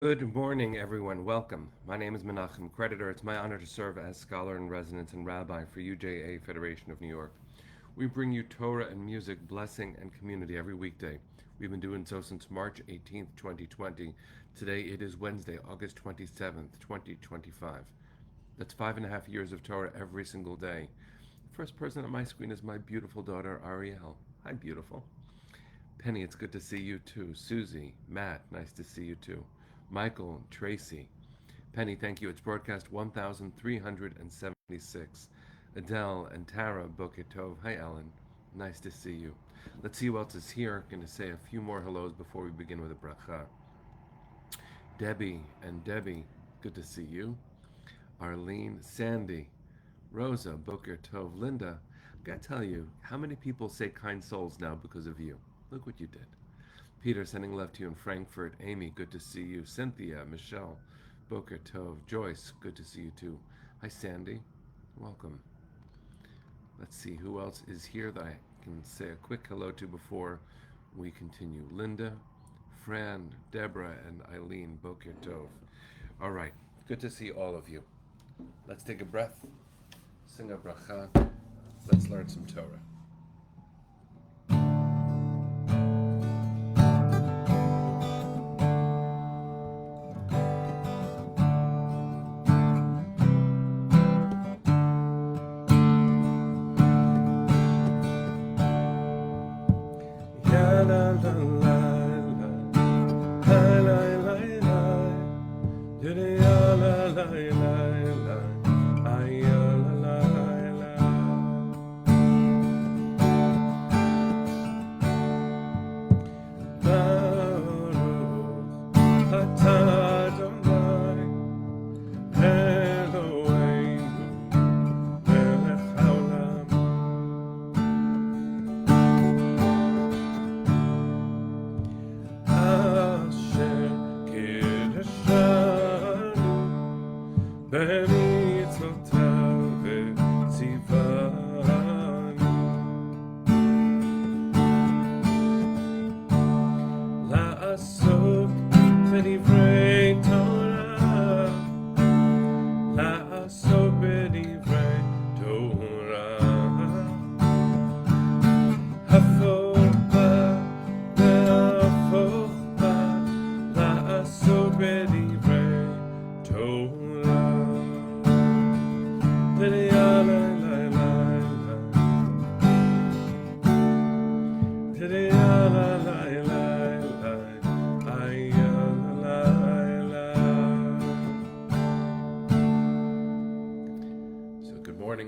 Good morning, everyone. Welcome. My name is Menachem Creditor. It's my honor to serve as scholar in residence and rabbi for UJA Federation of New York. We bring you Torah and music, blessing, and community every weekday. We've been doing so since March 18th, 2020. Today it is Wednesday, August 27th, 2025. That's 5.5 years of Torah every single day. The first person on my screen is my beautiful daughter, Ariel. Hi, beautiful. Penny, it's good to see you too. Susie, Matt, nice to see you too. Michael, Tracy. Penny, thank you. It's broadcast 1376. Adele and Tara, Boker Tov. Hi, Ellen. Nice to see you. Let's see who else is here. Going to say a few more hellos before we begin with a bracha. Debbie and Debbie, good to see you. Arlene, Sandy, Rosa, Boker Tov, Linda. I gotta tell you, how many people say kind souls now because of you? Look what you did. Peter, sending love to you in Frankfurt. Amy, good to see you. Cynthia, Michelle, Boker Tov. Joyce, good to see you too. Hi, Sandy. Welcome. Let's see who else is here that I can say a quick hello to before we continue. Linda, Fran, Deborah, and Eileen, Boker Tov. All right, good to see all of you. Let's take a breath, sing a bracha, let's learn some Torah.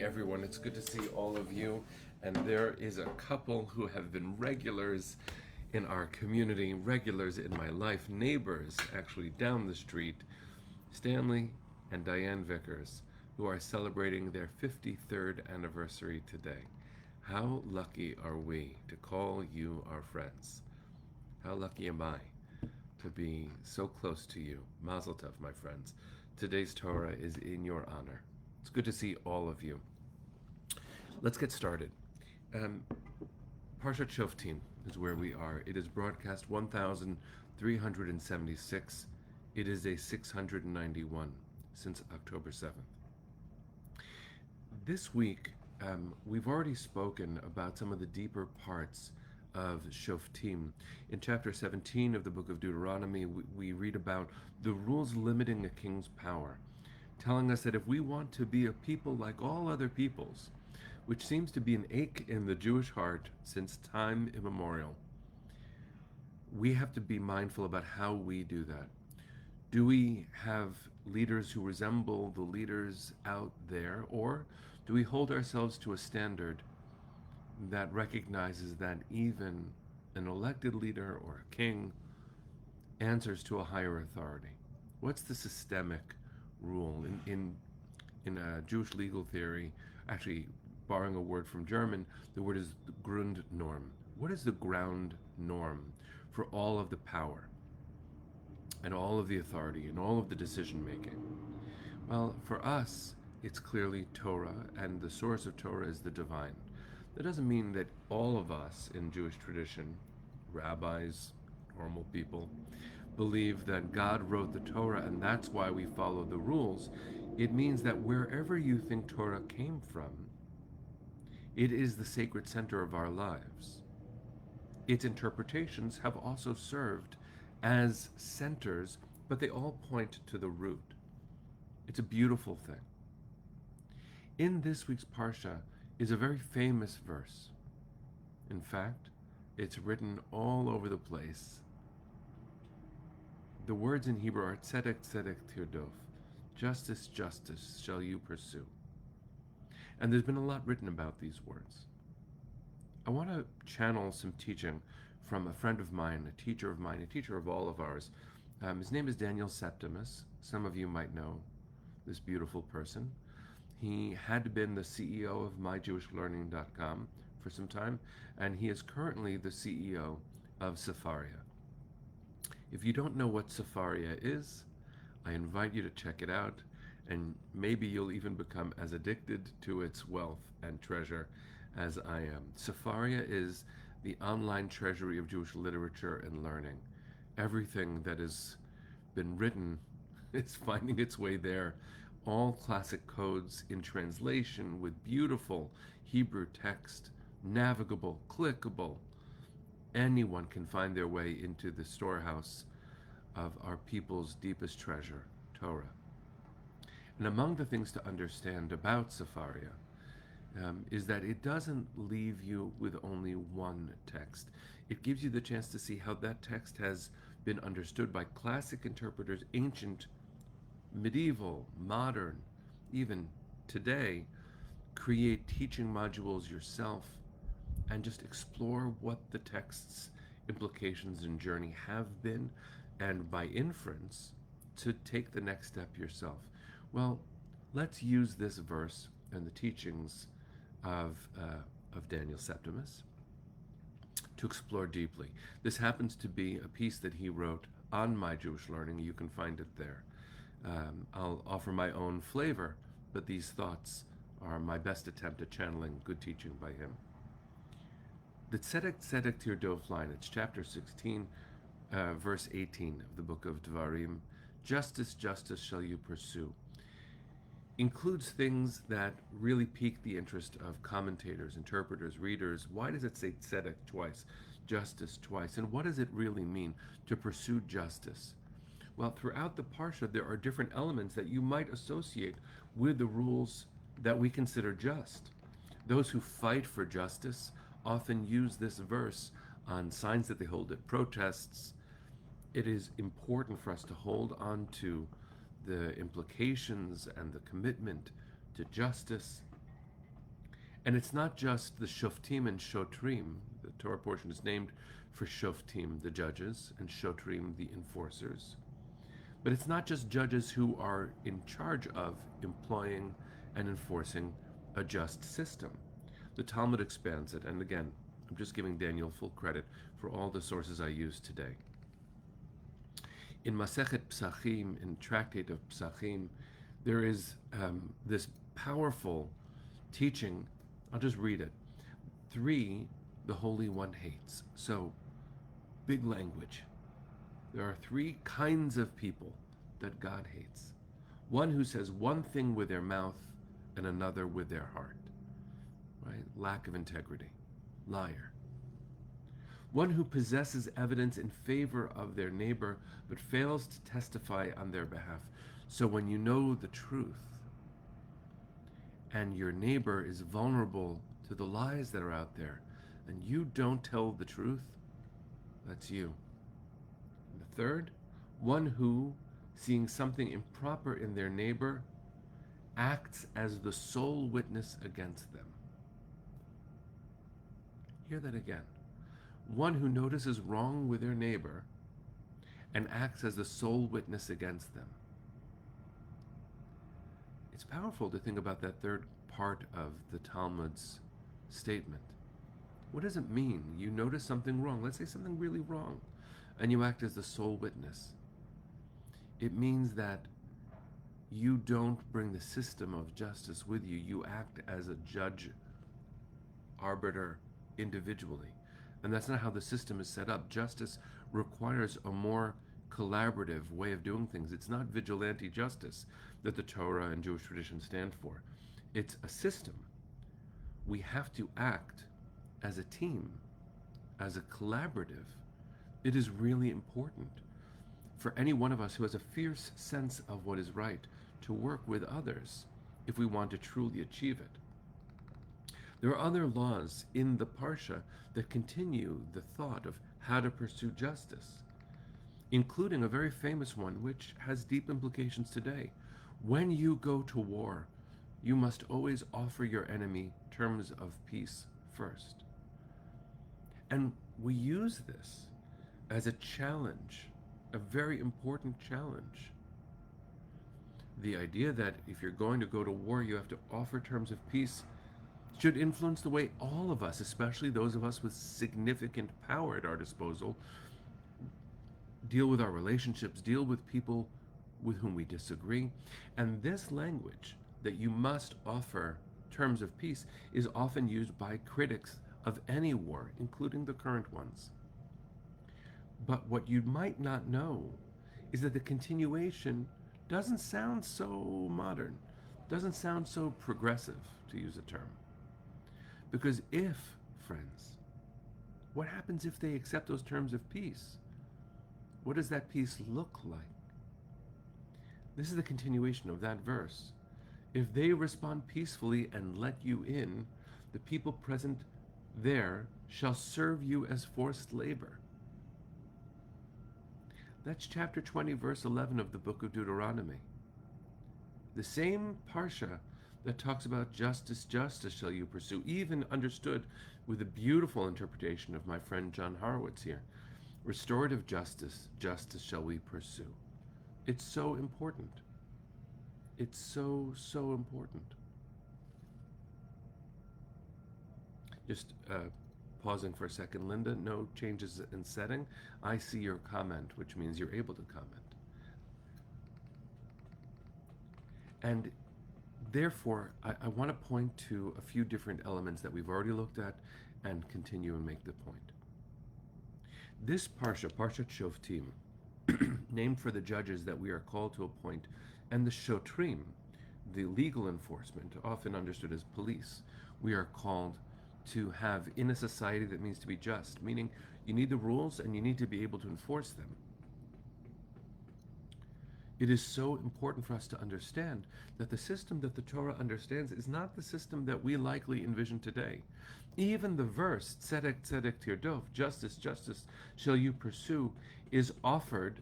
Everyone, it's good to see all of you, and there is a couple who have been regulars in our community, regulars in my life, neighbors actually down the street, Stanley and Diane Vickers, who are celebrating their 53rd anniversary today. How lucky are we to call you our friends? How lucky am I to be so close to you? Mazel tov, my friends. Today's Torah is in your honor. It's good to see all of you. Let's get started. Parshat Shoftim is where we are. It is broadcast 1376. It is a 691 since October 7th. This week, we've already spoken about some of the deeper parts of Shoftim. In chapter 17 of the book of Deuteronomy, we read about the rules limiting a king's power, telling us that if we want to be a people like all other peoples, which seems to be an ache in the Jewish heart since time immemorial, we have to be mindful about how we do that. Do we have leaders who resemble the leaders out there, or do we hold ourselves to a standard that recognizes that even an elected leader or a king answers to a higher authority? What's the systemic rule in Jewish legal theory? Actually, borrowing a word from German, the word is Grundnorm. What is the ground norm for all of the power and all of the authority and all of the decision making? Well, for us, it's clearly Torah, and the source of Torah is the divine. That doesn't mean that all of us in Jewish tradition, rabbis, normal people, believe that God wrote the Torah and that's why we follow the rules. It means that wherever you think Torah came from, it is the sacred center of our lives. Its interpretations have also served as centers, but they all point to the root. It's a beautiful thing. In this week's Parsha is a very famous verse. In fact, it's written all over the place. The words in Hebrew are tzedek, tzedek, tirdof. Justice, justice shall you pursue. And there's been a lot written about these words. I want to channel some teaching from a friend of mine, a teacher of mine, a teacher of all of ours. His name is Daniel Septimus. Some of you might know this beautiful person. He had been the CEO of myjewishlearning.com for some time, and he is currently the CEO of Sefaria. If you don't know what Sefaria is, I invite you to check it out, and maybe you'll even become as addicted to its wealth and treasure as I am. Sefaria is the online treasury of Jewish literature and learning. Everything that has been written is finding its way there. All classic codes in translation with beautiful Hebrew text, navigable, clickable. Anyone can find their way into the storehouse of our people's deepest treasure, Torah. And among the things to understand about Sefaria is that it doesn't leave you with only one text. It gives you the chance to see how that text has been understood by classic interpreters, ancient, medieval, modern, even today. Create teaching modules yourself and just explore what the text's implications and journey have been, and by inference, to take the next step yourself. Well, let's use this verse and the teachings of Daniel Septimus to explore deeply. This happens to be a piece that he wrote on My Jewish Learning. You can find it there. I'll offer my own flavor, but these thoughts are my best attempt at channeling good teaching by him. The Tzedek Tzedek Tirdof line, it's chapter 16, verse 18 of the book of Devarim, justice, justice shall you pursue, includes things that really pique the interest of commentators, interpreters, readers. Why does it say tzedek twice, justice twice? And what does it really mean to pursue justice? Well, throughout the Parsha, there are different elements that you might associate with the rules that we consider just. Those who fight for justice often use this verse on signs that they hold at protests. It is important for us to hold on to the implications and the commitment to justice. And it's not just the Shoftim and Shotrim. The Torah portion is named for Shoftim, the judges, and Shotrim, the enforcers. But it's not just judges who are in charge of employing and enforcing a just system. The Talmud expands it, and again, I'm just giving Daniel full credit for all the sources I use today. In Masechet Psachim, in Tractate of Psachim, there is this powerful teaching. I'll just read it. 3, the Holy One hates. So, big language. There are 3 kinds of people that God hates. One who says one thing with their mouth and another with their heart. Right? Lack of integrity. Liar. One who possesses evidence in favor of their neighbor but fails to testify on their behalf. So when you know the truth and your neighbor is vulnerable to the lies that are out there and you don't tell the truth, that's you. And the third, one who, seeing something improper in their neighbor, acts as the sole witness against them. Hear that again. One who notices wrong with their neighbor and acts as the sole witness against them. It's powerful to think about that third part of the Talmud's statement. What does it mean? You notice something wrong, let's say something really wrong, and you act as the sole witness. It means that you don't bring the system of justice with you. You act as a judge, arbiter, individually. And that's not how the system is set up. Justice requires a more collaborative way of doing things. It's not vigilante justice that the Torah and Jewish tradition stand for. It's a system. We have to act as a team, as a collaborative. It is really important for any one of us who has a fierce sense of what is right to work with others if we want to truly achieve it. There are other laws in the Parsha that continue the thought of how to pursue justice, including a very famous one which has deep implications today. When you go to war, you must always offer your enemy terms of peace first. And we use this as a challenge, a very important challenge. The idea that if you're going to go to war, you have to offer terms of peace should influence the way all of us, especially those of us with significant power at our disposal, deal with our relationships, deal with people with whom we disagree. And this language, that you must offer terms of peace, is often used by critics of any war, including the current ones. But what you might not know is that the continuation doesn't sound so modern, doesn't sound so progressive, to use a term. Because if, friends, what happens if they accept those terms of peace? What does that peace look like? This is the continuation of that verse. If they respond peacefully and let you in, the people present there shall serve you as forced labor. That's chapter 20, verse 11 of the book of Deuteronomy. The same Parsha that talks about justice, justice shall you pursue, even understood with a beautiful interpretation of my friend John Horowitz here. Restorative justice, justice shall we pursue. It's so important. It's so, so important. Just pausing for a second, Linda, no changes in setting. I see your comment, which means you're able to comment. And therefore, I want to point to a few different elements that we've already looked at and continue and make the point. This Parsha, Parshat Shoftim, named for the judges that we are called to appoint, and the Shotrim, the legal enforcement, often understood as police, we are called to have in a society that means to be just, meaning you need the rules and you need to be able to enforce them. It is so important for us to understand that the system that the Torah understands is not the system that we likely envision today. Even the verse, tzedek, tzedek tirdov, justice, justice shall you pursue, is offered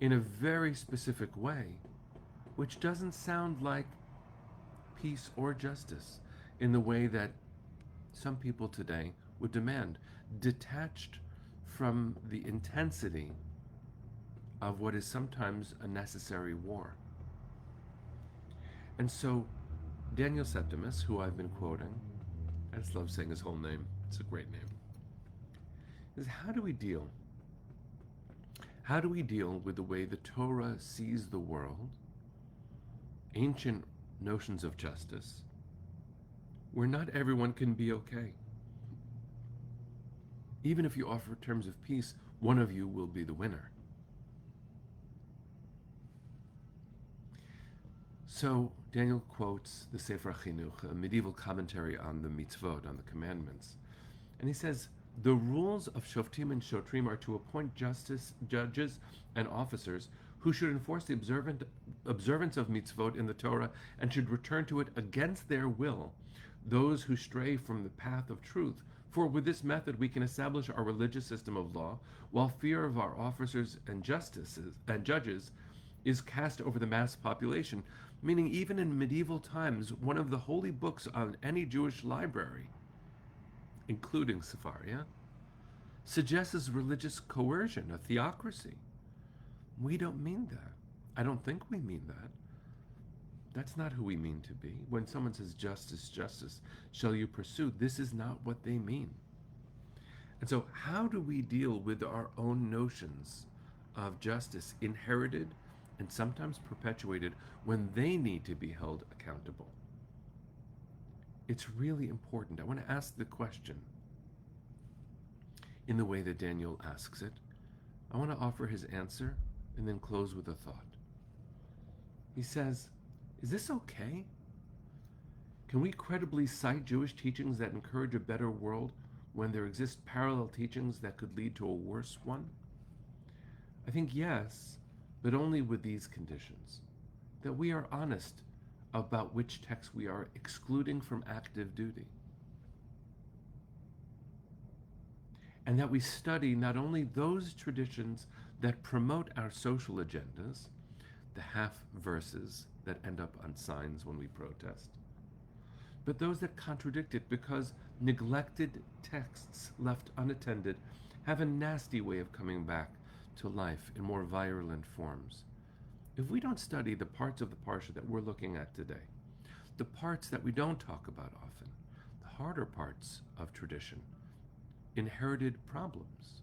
in a very specific way, which doesn't sound like peace or justice in the way that some people today would demand, detached from the intensity of what is sometimes a necessary war. And so Daniel Septimus, who I've been quoting, I just love saying his whole name, it's a great name, is how do we deal? How do we deal with the way the Torah sees the world, ancient notions of justice, where not everyone can be okay? Even if you offer terms of peace, one of you will be the winner. So Daniel quotes the Sefer Chinuch, a medieval commentary on the mitzvot, on the commandments. And he says, the rules of Shoftim and Shotrim are to appoint judges and officers who should enforce the observance of mitzvot in the Torah and should return to it against their will those who stray from the path of truth. For with this method we can establish our religious system of law, while fear of our officers and judges is cast over the mass population. Meaning, even in medieval times, one of the holy books on any Jewish library, including Sepharia, suggests religious coercion, a theocracy. We don't mean that. I don't think we mean that. That's not who we mean to be. When someone says justice, justice shall you pursue, this is not what they mean. And so how do we deal with our own notions of justice, inherited and sometimes perpetuated, when they need to be held accountable? It's really important. I want to ask the question in the way that Daniel asks it. I want to offer his answer and then close with a thought. He says, is this okay? Can we credibly cite Jewish teachings that encourage a better world when there exist parallel teachings that could lead to a worse one? I think yes, but only with these conditions. That we are honest about which texts we are excluding from active duty. And that we study not only those traditions that promote our social agendas, the half verses that end up on signs when we protest, but those that contradict it, because neglected texts left unattended have a nasty way of coming back to life in more virulent forms. If we don't study the parts of the Parsha that we're looking at today, the parts that we don't talk about often, the harder parts of tradition, inherited problems,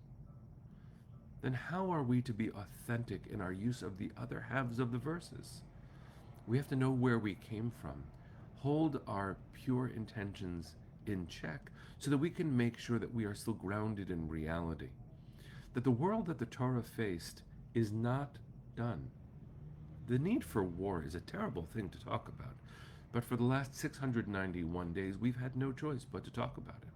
then how are we to be authentic in our use of the other halves of the verses? We have to know where we came from, hold our pure intentions in check so that we can make sure that we are still grounded in reality, that the world that the Torah faced is not done. The need for war is a terrible thing to talk about, but for the last 691 days, we've had no choice but to talk about it.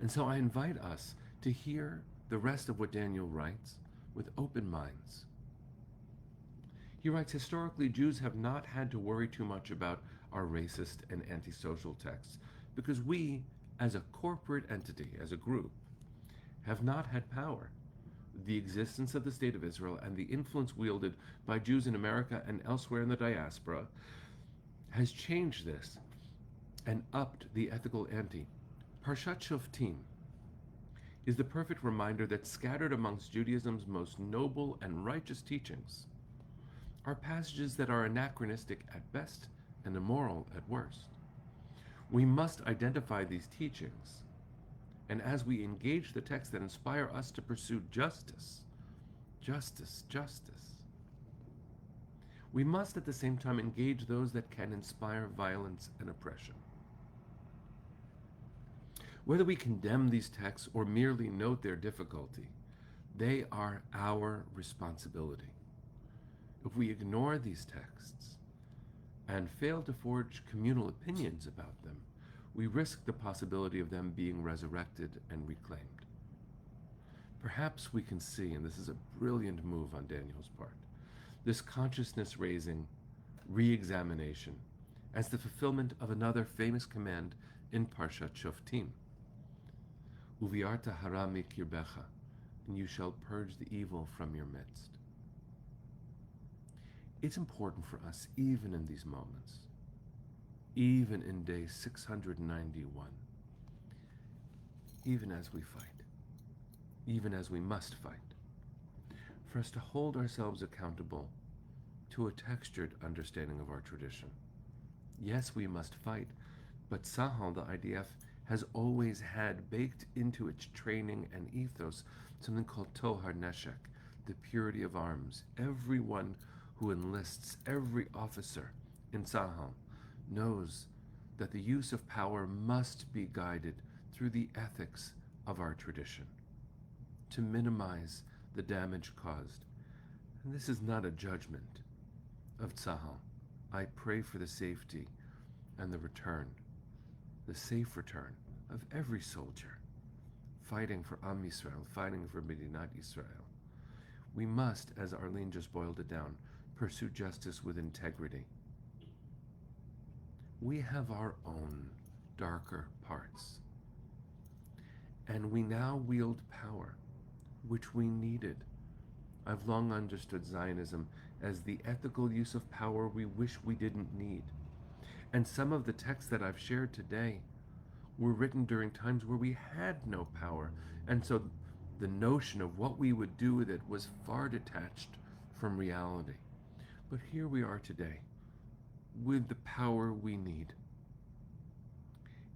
And so I invite us to hear the rest of what Daniel writes with open minds. He writes, historically, Jews have not had to worry too much about our racist and antisocial texts because we, as a corporate entity, as a group, have not had power. The existence of the State of Israel and the influence wielded by Jews in America and elsewhere in the diaspora has changed this and upped the ethical ante. Parshat Shoftim is the perfect reminder that scattered amongst Judaism's most noble and righteous teachings are passages that are anachronistic at best and immoral at worst. We must identify these teachings, and as we engage the texts that inspire us to pursue justice, we must at the same time engage those that can inspire violence and oppression. Whether we condemn these texts or merely note their difficulty, they are our responsibility. If we ignore these texts and fail to forge communal opinions about them, we risk the possibility of them being resurrected and reclaimed. Perhaps we can see, and this is a brilliant move on Daniel's part, this consciousness-raising re-examination as the fulfillment of another famous command in Parshat Shoftim. Uviarta hara mikirbecha, and you shall purge the evil from your midst. It's important for us, even in these moments, even in day 691, even as we fight, even as we must fight, for us to hold ourselves accountable to a textured understanding of our tradition. Yes, we must fight, but Tzahal, the IDF, has always had baked into its training and ethos something called Tohar Neshek, the purity of arms. Everyone who enlists, every officer in Tzahal, knows that the use of power must be guided through the ethics of our tradition to minimize the damage caused. And this is not a judgment of Tzahal. I pray for the safety and the return, the safe return of every soldier fighting for Am Yisrael, fighting for Medinat Yisrael. We must, as Arlene just boiled it down, pursue justice with integrity. We have our own darker parts, and we now wield power, which we needed. I've long understood Zionism as the ethical use of power we wish we didn't need. And some of the texts that I've shared today were written during times where we had no power, and so the notion of what we would do with it was far detached from reality. But here we are today, with the power we need,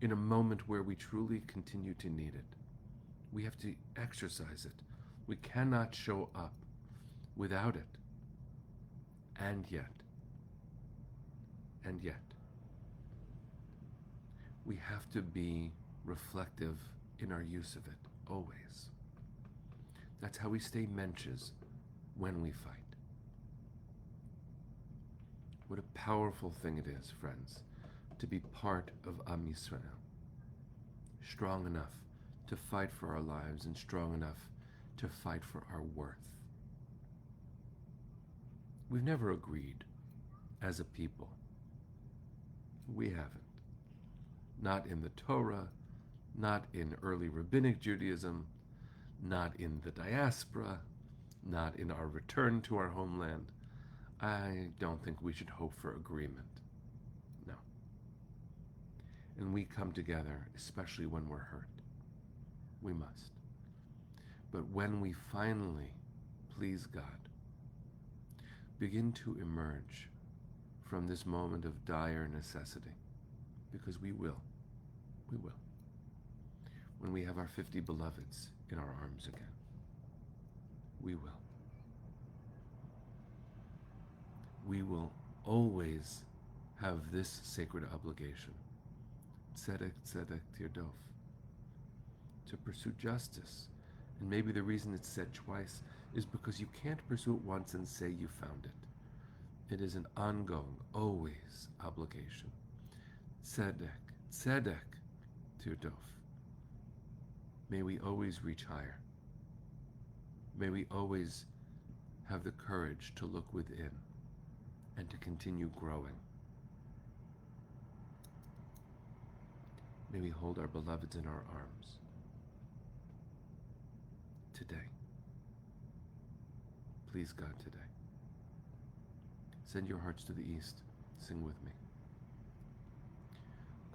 in a moment where we truly continue to need it. We have to exercise it. We cannot show up without it. And yet, we have to be reflective in our use of it, always. That's how we stay mensches when we fight. What a powerful thing it is, friends, to be part of Am Yisrael. Strong enough to fight for our lives and strong enough to fight for our worth. We've never agreed as a people. We haven't. Not in the Torah, not in early rabbinic Judaism, not in the diaspora, not in our return to our homeland. I don't think we should hope for agreement. No. And we come together, especially when we're hurt. We must. But when we finally, please God, begin to emerge from this moment of dire necessity, because we will, when we have our 50 beloveds in our arms again, we will always have this sacred obligation, tzedek, tzedek, tirdof, to pursue justice. And maybe the reason it's said twice is because you can't pursue it once and say you found it. It is an ongoing, always obligation. Tzedek, tzedek, tirdof. May we always reach higher. May we always have the courage to look within and to continue growing. May we hold our beloveds in our arms today. Please God, today. Send your hearts to the east. Sing with me.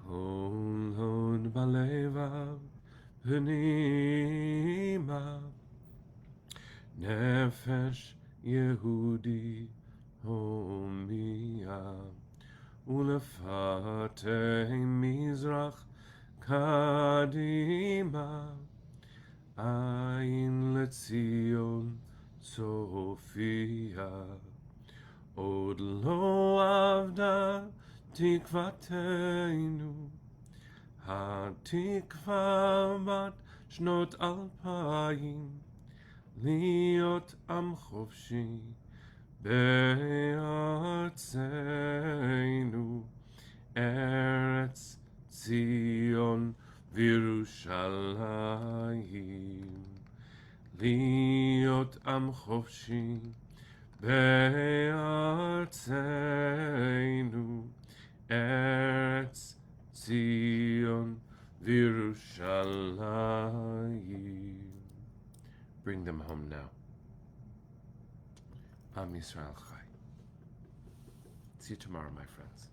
Kol hod balevav pnima nefesh Yehudi homia ulefatei mizrach kadima ayin letzion Sophia od lo avda tikvateinu hatikva bat shnot alpayim liot am chofshi be'artzeinu Eretz Zion v'Yerushalayim liot am chofshi be'artzeinu Eretz Zion v'Yerushalayim. Bring them home now. Am Yisrael Chai. See you tomorrow, my friends.